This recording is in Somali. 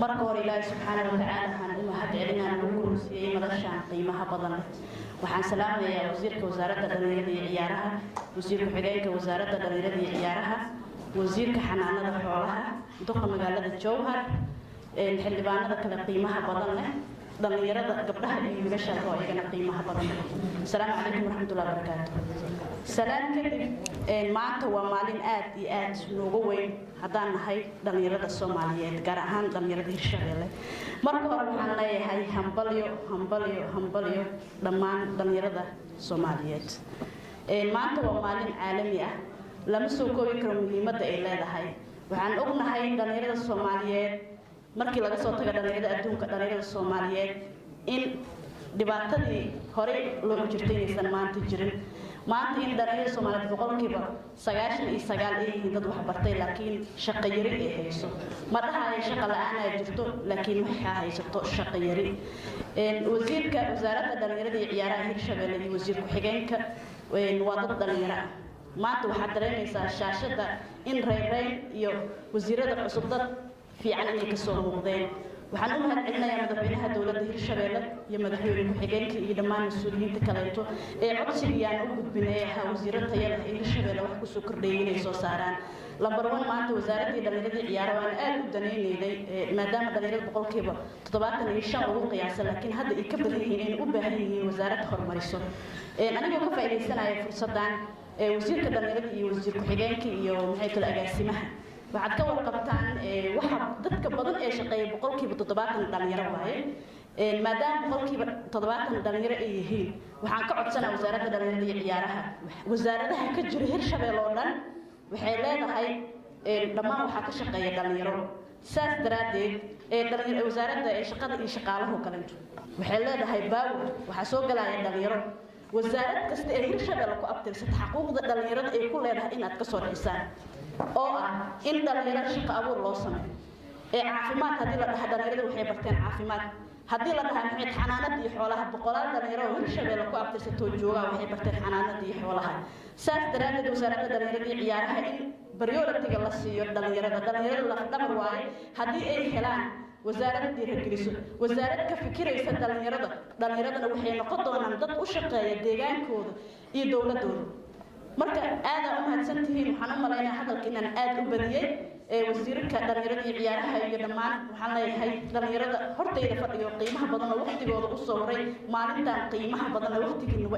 marka hore Ilaahay subxaanahu wa ta'aala waxaan u mahadcelinaynaa nagu siiyay madashan qiimaha badan waxaan salaamayaa wasiirka wasaaradda dhalinyarada iyo ciyaaraha wasiirka xigeenka wasaaradda dhalinyarada iyo ciyaaraha wasiirka xanaanada xoolaha duqa magaalada Jowhar xildhibaanada kala qiimaha badan leh dhalinyarada gabdhaha iyo wiilasha oo iyagana qiimaha badan assalaamu calaykum waraxmatullaahi wabarakaatuh salaam kadib maanta waa maalin aad iyo aad nooga weyn haddaan nahay dhalinyarada Soomaaliyeed gaar ahaan dhalinyarada Hirshabeelle marka hore waxaan leeyahay hambalyo dhammaan dhalinyarada Soomaaliyeed maanta waa maalin caalami ah lama soo koobi karo muhiimadda ay leedahay waxaan ognahay dhalinyarada Soomaaliyeed markii laga soo tago dhalinyarada adduunka dhalinyarada Soomaaliyeed in dhibaatadii hore loo jirtay inaysan maanta jirin maanta in dhalinyarada Soomaaliyeed boqolkiiba 99 ay yihiin dad wax bartay laakiin shaqo yari ay hayso ma dhahayo shaqo la'aan ay jirto laakiin waxay haysato shaqo yari wasiirka wasaaradda dhalinyarada iyo ciyaaraha Hirshabeelle iyo wasiirka xigeenka waa dad dhalinyaro ah maanta waxaad dareemaysaa shaashada in reereyn iyo wasiirada cusub dad fiican inay ka soo muuqdeen waxaan u mahadcelinayaa madaxweynaha dawladda Hirshabeelle iyo madaxweyne ku-xigeenka iyo dhammaan mas'uuliyiinta kaleeto ee codsigayaan u gudbinay wasiirada tayada ee Hirshabeelle wax ku soo kordhiyay inay soo saaraan lambar 1 maanta wasaaradda dhalinyarada iyo ciyaaraha waan aad u daneynaynay maadaama dhalinyarada boqolkiiba 75 ugu qiyaasay laakiin hadda ay ka badan yihiin in u baahan yihiin wasaaradda horumariso anigoo ka faa'iideysanaya fursadan wasiirka dhalinyarada iyo wasiir ku-xigeenka iyo maxay kala agaasimaha waxaad ka warqabtaan waxa dadka badan ee shaqeeya boqolkiiba 70 dhalinyaro waaye maadaama boqolkiiba 70 dhalinyaro ay yihiin waxaan ka codsanayaa wasaaradda dhalinyarada iyo ciyaaraha wasaaradaha ka jira Hirshabeelle oo dhan waxay leedahay dhammaan waxa ka shaqeeya dhalinyaro saas daraadeed dhalinyarada wasaaradda shaqada iyo shaqaalaha kale waxay leedahay baawo waxa soo galaya dhalinyaro wasaarad kasta ee Hirshabeelle ku abtirsan xuquuqda dhalinyarada ay ku leedahay inaad ka soo dhisaan oo ah in dhalinyarada shaqo abuur loo sameeyo caafimaad hadii la dhaho dhalinyarada waxay barteen caafimaad hadii la dhaho maxay xanaanada iyo xoolaha boqolaal dhalinyaro oo Hirshabeelle ku abtirsato jooga waxay barteen xanaanada iyo xoolaha saas daraadeed wasaaradda dhalinyarada iyo ciyaaraha in priority la siiyo dhalinyarada la dhabar waaye hadii ay helaan wasaaradda dhiirigeliso wasaaradda ka fikiraysa dhalinyaradana waxay noqon doonaan dad u shaqeeya deegaankooda iyo dawladooda marka aad u mahadsantihiin waxaan u maleynayaa hadalka inaan aad u badiyay wasiirka dhalinyarada iyo ciyaaraha iyo dhammaan waxaan leeyahay dhalinyarada hortayda fadhiyo qiimaha badan oo waqtigooda u soo horay maalintan qiimaha badan oo waqtigiina